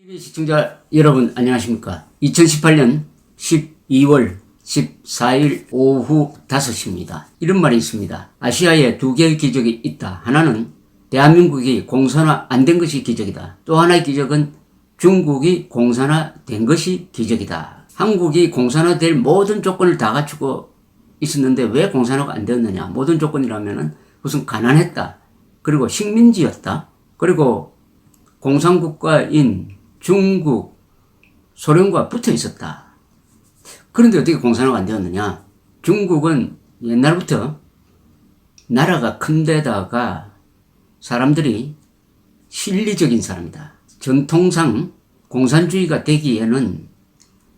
TV 시청자 여러분 안녕하십니까. 2018년 12월 14일 오후 5시입니다. 이런 말이 있습니다. 아시아에 두 개의 기적이 있다. 하나는 대한민국이 공산화 안 된 것이 기적이다. 또 하나의 기적은 중국이 공산화 된 것이 기적이다. 한국이 공산화될 모든 조건을 다 갖추고 있었는데 왜 공산화가 안 되었느냐. 모든 조건이라면은 우선 가난했다. 그리고 식민지였다. 그리고 공산국가인 중국, 소련과 붙어 있었다. 그런데 어떻게 공산화가 안 되었느냐? 중국은 옛날부터 나라가 큰 데다가 사람들이 실리적인 사람이다. 전통상 공산주의가 되기에는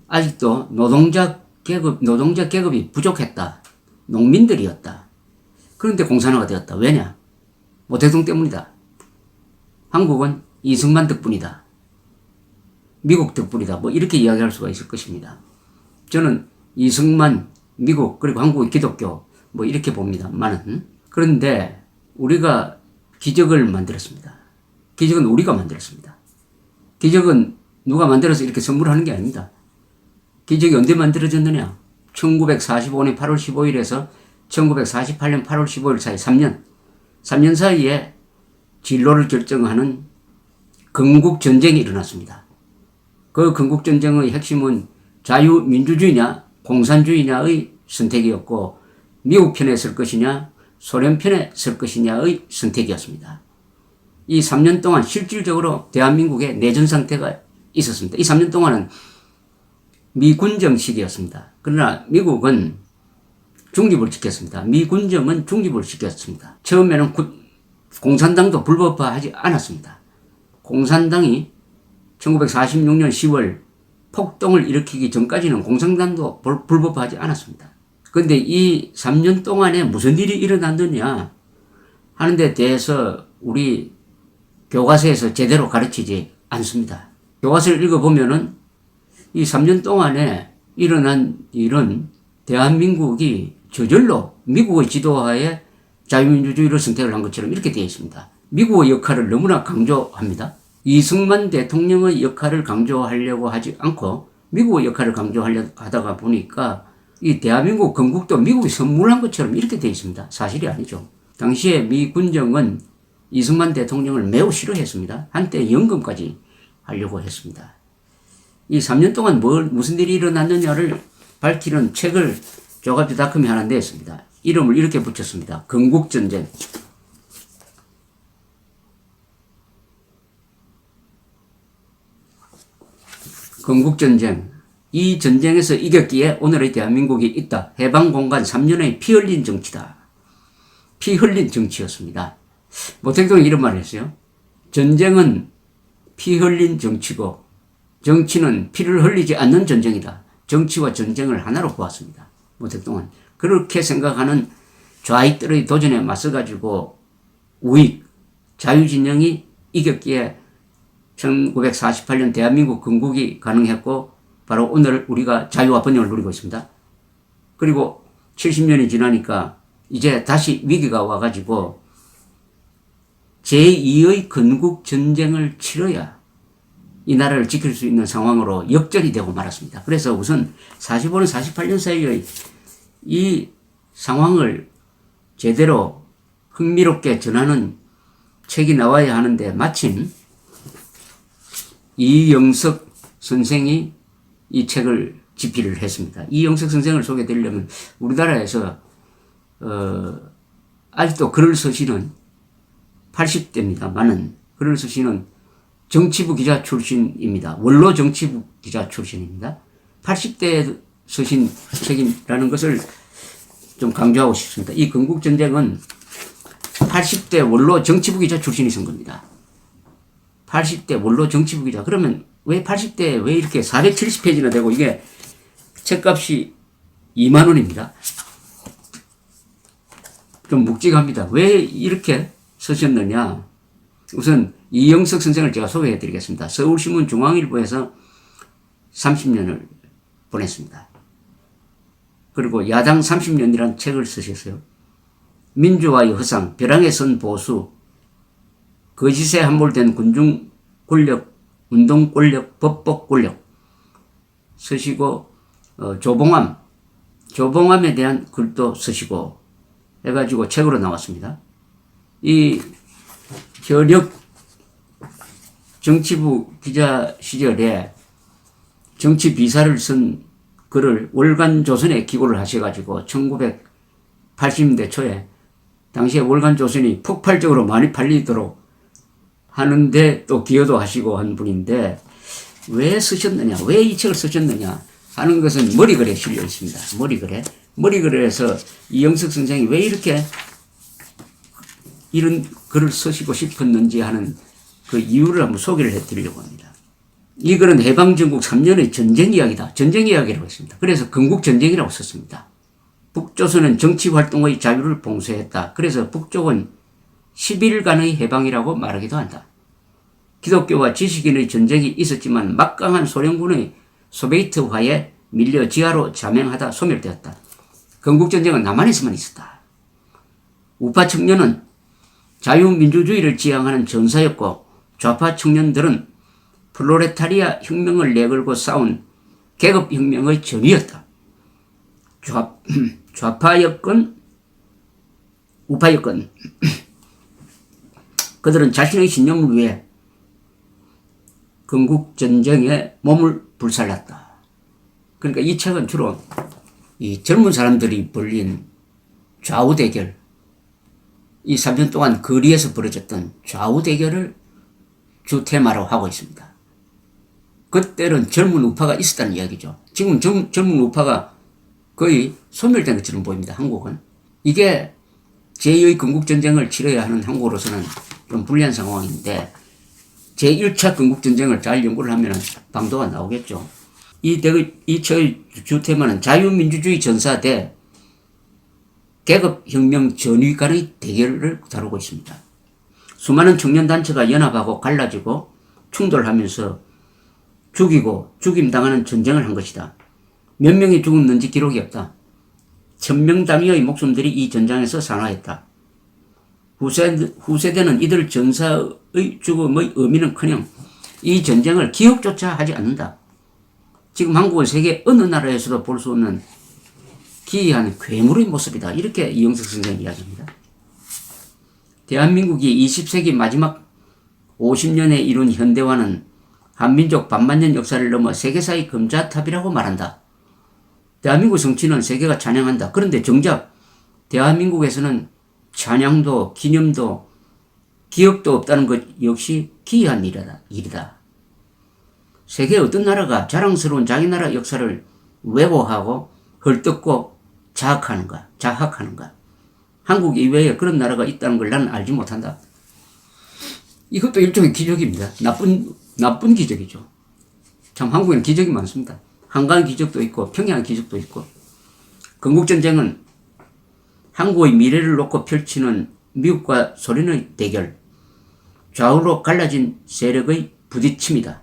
아직도 노동자 계급이 부족했다. 농민들이었다. 그런데 공산화가 되었다. 왜냐? 모택동 때문이다. 한국은 이승만 덕분이다. 미국 덕분이다. 뭐 이렇게 이야기할 수가 있을 것입니다. 저는 이승만, 미국, 그리고 한국의 기독교 뭐 이렇게 봅니다만은, 그런데 우리가 기적을 만들었습니다. 기적은 우리가 만들었습니다. 기적은 누가 만들어서 이렇게 선물하는 게 아닙니다. 기적이 언제 만들어졌느냐? 1945년 8월 15일에서 1948년 8월 15일 사이 3년 사이에 진로를 결정하는 건국전쟁이 일어났습니다. 그 건국전쟁의 핵심은 자유민주주의냐 공산주의냐의 선택이었고, 미국 편에 설 것이냐 소련 편에 설 것이냐의 선택이었습니다. 이 3년 동안 실질적으로 대한민국에 내전 상태가 있었습니다. 이 3년 동안은 미군정 시기였습니다. 그러나 미국은 중립을 지켰습니다. 미군정은 중립을 지켰습니다. 처음에는 공산당도 불법화하지 않았습니다. 공산당이 1946년 10월 폭동을 일으키기 전까지는 공산당도 불법화하지 않았습니다. 그런데 이 3년 동안에 무슨 일이 일어났느냐 하는 데 대해서 우리 교과서에서 제대로 가르치지 않습니다. 교과서를 읽어보면은 이 3년 동안에 일어난 일은 대한민국이 저절로 미국의 지도하에 자유민주주의를 선택을 한 것처럼 이렇게 되어 있습니다. 미국의 역할을 너무나 강조합니다. 이승만 대통령의 역할을 강조하려고 하지 않고 미국의 역할을 강조하려고 하다가 보니까 이 대한민국 건국도 미국이 선물한 것처럼 이렇게 되어 있습니다. 사실이 아니죠. 당시에 미 군정은 이승만 대통령을 매우 싫어했습니다. 한때 연금까지 하려고 했습니다. 이 3년 동안 무슨 일이 일어났느냐를 밝히는 책을 조갑지닷컴이 하나 냈습니다. 이름을 이렇게 붙였습니다. 건국전쟁. 건국전쟁. 이 전쟁에서 이겼기에 오늘의 대한민국이 있다. 해방공간 3년의 피 흘린 정치다. 피 흘린 정치였습니다. 모택동이 이런 말을 했어요. 전쟁은 피 흘린 정치고 정치는 피를 흘리지 않는 전쟁이다. 정치와 전쟁을 하나로 보았습니다. 모택동은 그렇게 생각하는 좌익들의 도전에 맞서가지고 우익, 자유진영이 이겼기에 1948년 대한민국 건국이 가능했고 바로 오늘 우리가 자유와 번영을 누리고 있습니다. 그리고 70년이 지나니까 이제 다시 위기가 와가지고 제2의 건국전쟁을 치러야 이 나라를 지킬 수 있는 상황으로 역전이 되고 말았습니다. 그래서 우선 45년, 48년 사이의 이 상황을 제대로 흥미롭게 전하는 책이 나와야 하는데 마침 이영석 선생이 이 책을 집필을 했습니다. 이영석 선생을 소개해드리려면 우리나라에서 아직도 글을 쓰시는 80대입니다만은 글을 쓰시는 정치부 기자 출신입니다. 원로 정치부 기자 출신입니다. 80대에 쓰신 책이라는 것을 좀 강조하고 싶습니다. 이 건국전쟁은 80대 원로 정치부 기자 출신이 쓴 겁니다. 80대 원로 정치부 기자. 그러면 왜 80대에 왜 이렇게 470페이지나 되고 이게 책값이 2만 원입니다. 좀 묵직합니다. 왜 이렇게 쓰셨느냐. 우선 이영석 선생을 제가 소개해 드리겠습니다. 서울신문 중앙일보에서 30년을 보냈습니다. 그리고 야당 30년이라는 책을 쓰셨어요. 민주화의 허상, 벼랑에 선 보수, 거짓에 함몰된 군중 권력은 운동 권력, 법복 권력 쓰시고 조봉암에 대한 글도 쓰시고 해가지고 책으로 나왔습니다. 이 현역 정치부 기자 시절에 정치 비사를 쓴 글을 월간조선에 기고를 하셔가지고 1980년대 초에 당시에 월간조선이 폭발적으로 많이 팔리도록 하는데 또 기여도 하시고 한 분인데 왜 쓰셨느냐, 왜 이 책을 쓰셨느냐 하는 것은 머리글에 실려 있습니다. 머리글에서 이영석 선생이 왜 이렇게 이런 글을 쓰시고 싶었는지 하는 그 이유를 한번 소개를 해드리려고 합니다. 이 글은 해방전국 3년의 전쟁 이야기다. 전쟁 이야기라고 했습니다. 그래서 건국전쟁이라고 썼습니다. 북조선은 정치활동의 자유를 봉쇄했다. 그래서 북쪽은 10일간의 해방이라고 말하기도 한다. 기독교와 지식인의 전쟁이 있었지만 막강한 소련군의 소비에트화에 밀려 지하로 자명하다 소멸되었다. 건국전쟁은 남한에서만 있었다. 우파 청년은 자유민주주의를 지향하는 전사였고 좌파 청년들은 프롤레타리아 혁명을 내걸고 싸운 계급혁명의 전위였다. 좌파였건 우파였건 그들은 자신의 신념을 위해 건국전쟁에 몸을 불살랐다. 그러니까 이 책은 주로 이 젊은 사람들이 벌린 좌우 대결, 이 3년 동안 거리에서 벌어졌던 좌우 대결을 주 테마로 하고 있습니다. 그때는 젊은 우파가 있었다는 이야기죠. 지금 젊은 우파가 거의 소멸된 것처럼 보입니다. 한국은. 이게 제2의 건국전쟁을 치러야 하는 한국으로서는 좀 불리한 상황인데 제1차 건국전쟁을 잘 연구를 하면 방도가 나오겠죠. 이 책의 주 테마는 자유민주주의 전사 대 계급혁명 전위 간의 대결을 다루고 있습니다. 수많은 청년단체가 연합하고 갈라지고 충돌하면서 죽이고 죽임당하는 전쟁을 한 것이다. 몇 명이 죽었는지 기록이 없다. 1000명 단위의 목숨들이 이 전장에서 산화했다. 후세대는 이들 전사의 죽음의 의미는커녕 이 전쟁을 기억조차 하지 않는다. 지금 한국은 세계 어느 나라에서도 볼 수 없는 기이한 괴물의 모습이다. 이렇게 이영석 선생님이 이야기합니다. 대한민국이 20세기 마지막 50년에 이룬 현대화는 한민족 반만년 역사를 넘어 세계사의 금자탑이라고 말한다. 대한민국 성취는 세계가 찬양한다. 그런데 정작 대한민국에서는 찬양도 기념도 기억도 없다는 것 역시 기이한 일이다. 세계 어떤 나라가 자랑스러운 자기 나라 역사를 왜곡하고 헐뜯고 자학하는가. 한국 이외에 그런 나라가 있다는 걸 나는 알지 못한다. 이것도 일종의 기적입니다. 나쁜 기적이죠. 참 한국에는 기적이 많습니다. 한강 기적도 있고 평양 기적도 있고. 건국전쟁은 한국의 미래를 놓고 펼치는 미국과 소련의 대결, 좌우로 갈라진 세력의 부딪힘이다.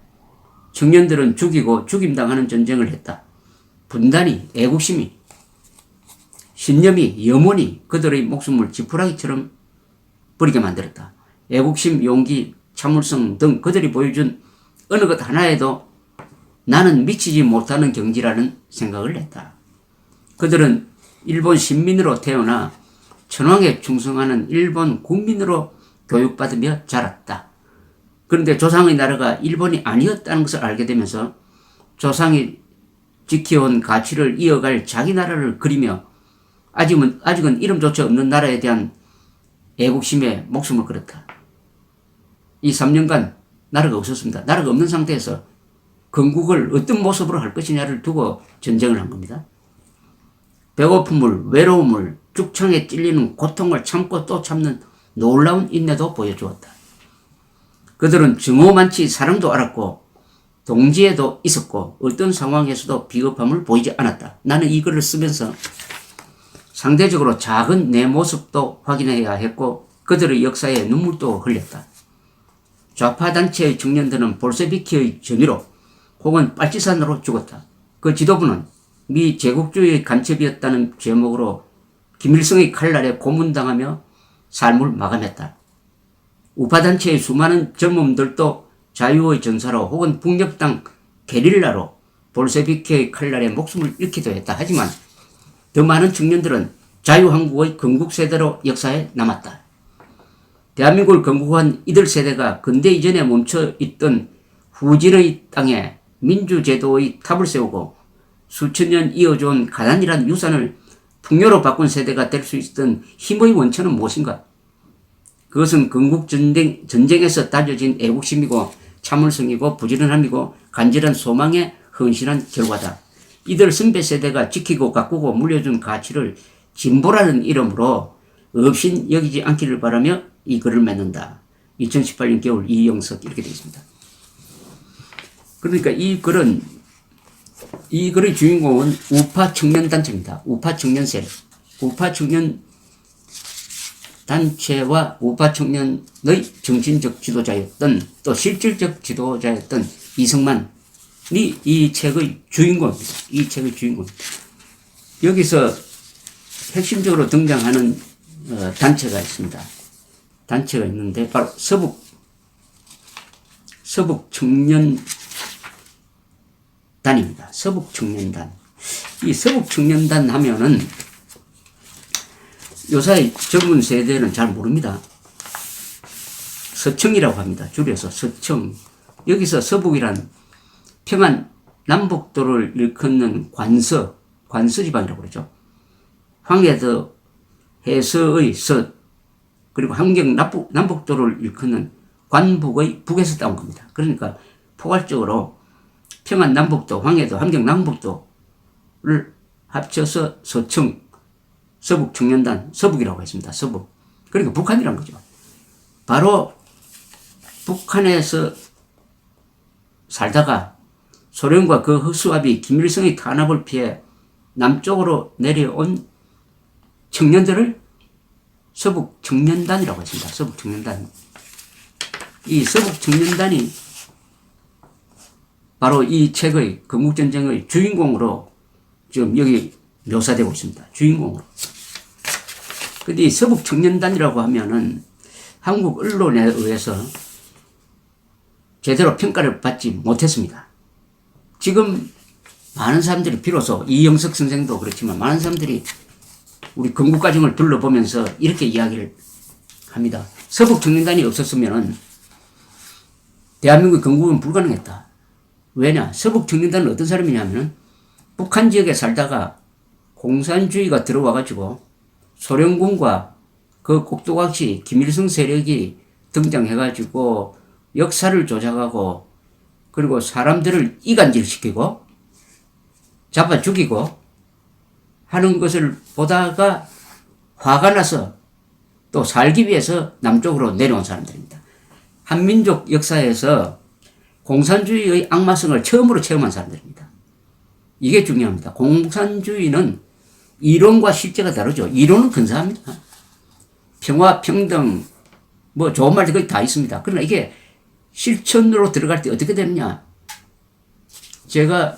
청년들은 죽이고 죽임당하는 전쟁을 했다. 분단이, 애국심이, 신념이, 염원이 그들의 목숨을 지푸라기처럼 버리게 만들었다. 애국심, 용기, 참을성 등 그들이 보여준 어느 것 하나에도 나는 미치지 못하는 경지라는 생각을 했다. 그들은 일본 신민으로 태어나 천황에 충성하는 일본 국민으로 교육받으며 자랐다. 그런데 조상의 나라가 일본이 아니었다는 것을 알게 되면서 조상이 지켜온 가치를 이어갈 자기 나라를 그리며 아직은 이름조차 없는 나라에 대한 애국심에 목숨을 걸었다. 이 3년간 나라가 없었습니다. 나라가 없는 상태에서 건국을 어떤 모습으로 할 것이냐를 두고 전쟁을 한 겁니다. 배고픔을, 외로움을, 죽창에 찔리는 고통을 참고 또 참는 놀라운 인내도 보여주었다. 그들은 증오만치 사랑도 알았고 동지에도 있었고 어떤 상황에서도 비겁함을 보이지 않았다. 나는 이 글을 쓰면서 상대적으로 작은 내 모습도 확인해야 했고 그들의 역사에 눈물도 흘렸다. 좌파 단체의 청년들은 볼세비키의 전위로 혹은 빨치산으로 죽었다. 그 지도부는 미 제국주의의 간첩이었다는 제목으로 김일성의 칼날에 고문당하며 삶을 마감했다. 우파 단체의 수많은 젊음들도 자유의 전사로 혹은 북녘당 게릴라로 볼셰비키의 칼날에 목숨을 잃기도 했다. 하지만 더 많은 청년들은 자유한국의 건국세대로 역사에 남았다. 대한민국을 건국한 이들 세대가 근대 이전에 멈춰있던 후진의 땅에 민주제도의 탑을 세우고 수천 년 이어져온 가난이란 유산을 풍요로 바꾼 세대가 될 수 있었던 힘의 원천은 무엇인가? 그것은 건국전쟁에서 다져진 애국심이고 참을성이고 부지런함이고 간절한 소망에 헌신한 결과다. 이들 선배 세대가 지키고 가꾸고 물려준 가치를 진보라는 이름으로 없인 여기지 않기를 바라며 이 글을 맺는다. 2018년 겨울 이영석 이렇게 되어 있습니다. 그러니까 이 글의 주인공은 우파 청년단체입니다. 우파 청년세, 우파 청년 단체와 우파 청년의 정신적 지도자였던 또 실질적 지도자였던 이승만이 이 책의 주인공입니다. 이 책의 주인공입니다. 여기서 핵심적으로 등장하는 단체가 있습니다. 단체가 있는데 바로 서북청년단입니다. 서북청년단. 이 서북청년단 하면은 요사이 젊은 세대는 잘 모릅니다. 서청이라고 합니다. 줄여서 서청. 여기서 서북이란 평안 남북도를 일컫는 관서 지방이라고 그러죠. 황해도 해서의 서, 그리고 함경 남북도를 일컫는 관북의 북에서 따온 겁니다. 그러니까 포괄적으로 평안 남북도, 황해도, 함경 남북도를 합쳐서 서청, 서북 청년단, 서북이라고 했습니다. 서북. 그러니까 북한이란 거죠. 바로 북한에서 살다가 소련과 그 허수아비 김일성의 탄압을 피해 남쪽으로 내려온 청년들을 서북 청년단이라고 했습니다. 서북 청년단. 이 서북 청년단이 바로 이 책의 건국전쟁의 주인공으로 지금 여기 묘사되고 있습니다. 주인공으로. 근데 이 서북 청년단이라고 하면은 한국 언론에 의해서 제대로 평가를 받지 못했습니다. 지금 많은 사람들이 비로소 이영석 선생도 그렇지만 많은 사람들이 우리 건국과정을 둘러보면서 이렇게 이야기를 합니다. 서북 청년단이 없었으면 대한민국의 건국은 불가능했다. 왜냐? 서북 청년단은 어떤 사람이냐면 북한 지역에 살다가 공산주의가 들어와가지고 소련군과 그 꼭두각시 김일성 세력이 등장해가지고 역사를 조작하고 그리고 사람들을 이간질시키고 잡아 죽이고 하는 것을 보다가 화가 나서 또 살기 위해서 남쪽으로 내려온 사람들입니다. 한민족 역사에서 공산주의의 악마성을 처음으로 체험한 사람들입니다. 이게 중요합니다. 공산주의는 이론과 실제가 다르죠. 이론은 근사합니다. 평화, 평등, 뭐 좋은 말들 거의 다 있습니다. 그러나 이게 실천으로 들어갈 때 어떻게 되느냐. 제가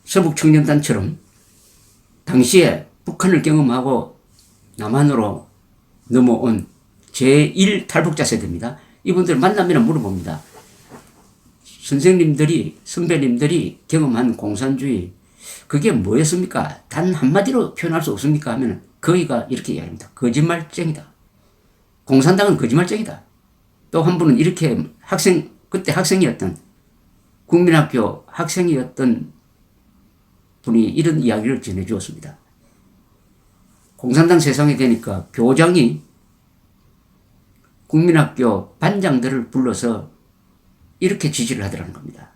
서북청년단처럼 당시에 북한을 경험하고 남한으로 넘어온 제1 탈북자 세대입니다. 이분들 만나면 물어봅니다. 선생님들이, 선배님들이 경험한 공산주의, 그게 뭐였습니까? 단 한마디로 표현할 수 없습니까? 하면 거의가 이렇게 이야기합니다. 거짓말쟁이다. 공산당은 거짓말쟁이다. 또 한 분은 이렇게 그때 학생이었던, 국민학교 학생이었던 분이 이런 이야기를 전해주었습니다. 공산당 세상에 되니까 교장이 국민학교 반장들을 불러서 이렇게 지시를 하더라는 겁니다.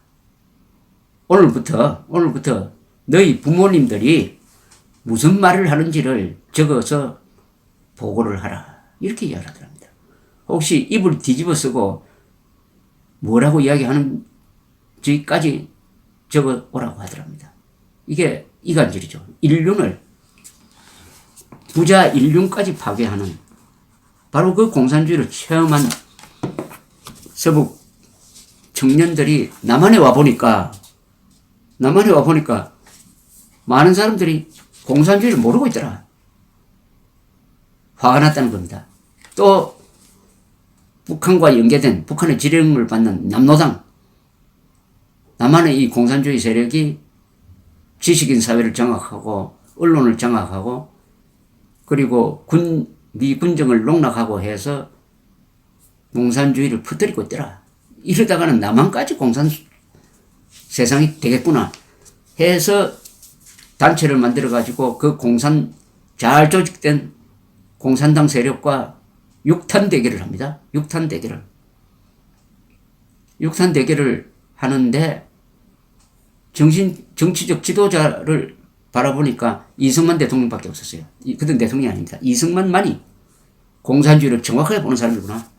오늘부터 너희 부모님들이 무슨 말을 하는지를 적어서 보고를 하라. 이렇게 이야기를 하더랍니다. 혹시 입을 뒤집어 쓰고 뭐라고 이야기하는지까지 적어 오라고 하더랍니다. 이게 이간질이죠. 부자 인륜까지 파괴하는 바로 그 공산주의를 체험한 서북 청년들이 남한에 와보니까 많은 사람들이 공산주의를 모르고 있더라. 화가 났다는 겁니다. 또 북한과 연계된 북한의 지령을 받는 남노당, 남한의 이 공산주의 세력이 지식인 사회를 장악하고 언론을 장악하고 그리고 미 군정을 농락하고 해서 공산주의를 퍼뜨리고 있더라. 이러다가는 남한까지 공산 세상이 되겠구나 해서 단체를 만들어 가지고 그 잘 조직된 공산당 세력과 육탄 대결을 합니다. 육탄 대결을 하는데 정치적 지도자를 바라보니까 이승만 대통령밖에 없었어요. 그땐 대통령이 아닙니다. 이승만만이 공산주의를 정확하게 보는 사람이구나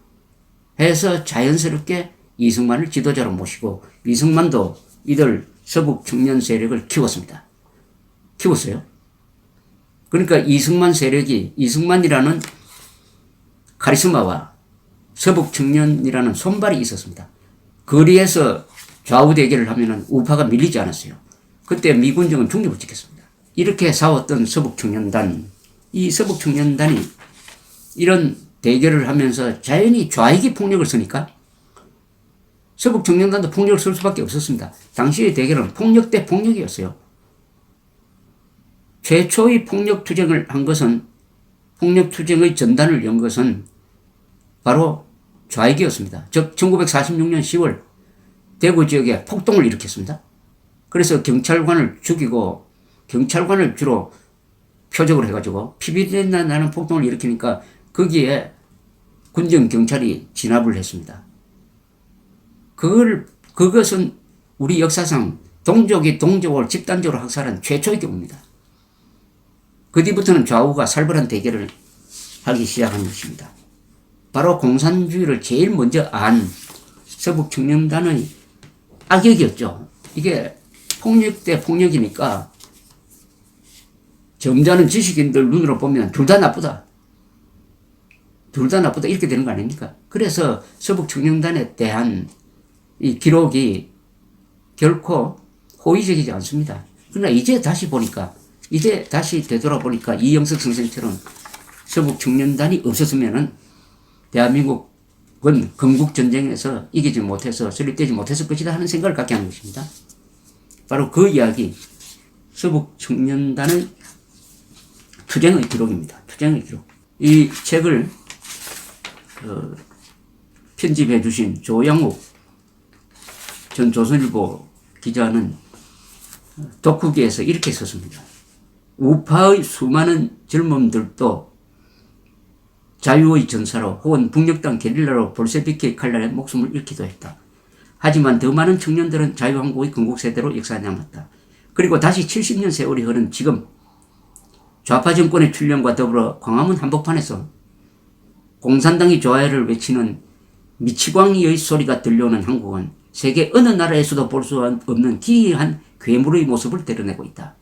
해서 자연스럽게 이승만을 지도자로 모시고 이승만도 이들 서북 청년 세력을 키웠어요. 그러니까 이승만 세력이 이승만이라는 카리스마와 서북 청년이라는 손발이 있었습니다. 거리에서 좌우 대결을 하면은 우파가 밀리지 않았어요. 그때 미군정은 중립을 지켰습니다. 이렇게 싸웠던 서북청년단, 이 서북청년단이 이런 대결을 하면서 자연히 좌익이 폭력을 쓰니까 서북청년단도 폭력을 쓸 수밖에 없었습니다. 당시의 대결은 폭력 대 폭력이었어요. 최초의 폭력투쟁을 한 것은, 폭력투쟁의 전단을 연 것은 바로 좌익이었습니다. 즉 1946년 10월 대구 지역에 폭동을 일으켰습니다. 그래서 경찰관을 죽이고 경찰관을 주로 표적으로 해가지고 피비린내 나는 폭동을 일으키니까 거기에 군정 경찰이 진압을 했습니다. 그것은 우리 역사상 동족이 동족을 집단적으로 학살한 최초의 경우입니다. 그 뒤부터는 좌우가 살벌한 대결을 하기 시작한 것입니다. 바로 공산주의를 제일 먼저 안 서북청년단의 악역이었죠. 이게 폭력 대 폭력이니까 점잖은 지식인들 눈으로 보면 둘 다 나쁘다. 이렇게 되는 거 아닙니까? 그래서 서북청년단에 대한 이 기록이 결코 호의적이지 않습니다. 그러나 이제 다시 되돌아보니까 이영석 선생처럼 서북청년단이 없었으면은 대한민국은 건국전쟁에서 이기지 못해서 설립되지 못했을 것이다 하는 생각을 갖게 하는 것입니다. 바로 그 이야기, 서북청년단의 투쟁의 기록입니다. 투쟁의 기록. 이 책을 편집해 주신 조양욱 전 조선일보 기자는 독후기에서 이렇게 썼습니다. 우파의 수많은 젊음들도 자유의 전사로 혹은 북녘당 게릴라로 볼셰비키의 칼날에 목숨을 잃기도 했다. 하지만 더 많은 청년들은 자유한국의 건국세대로 역사에 남았다. 그리고 다시 70년 세월이 흐른 지금 좌파 정권의 출현과 더불어 광화문 한복판에서 공산당이 좋아요를 외치는 미치광이의 소리가 들려오는 한국은 세계 어느 나라에서도 볼 수 없는 기이한 괴물의 모습을 드러내고 있다.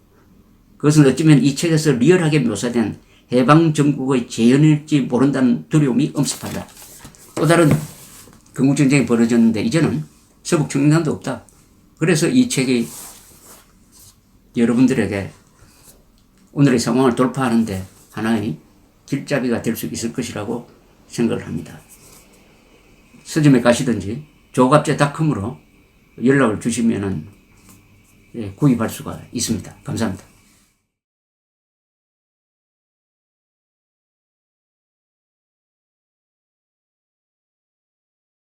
그것은 어쩌면 이 책에서 리얼하게 묘사된 해방정국의 재현일지 모른다는 두려움이 엄습한다. 또 다른 건국전쟁이 벌어졌는데 이제는 서북청년단도 없다. 그래서 이 책이 여러분들에게 오늘의 상황을 돌파하는데 하나의 길잡이가 될 수 있을 것이라고 생각을 합니다. 서점에 가시든지 조갑제닷컴으로 연락을 주시면 구입할 수가 있습니다. 감사합니다.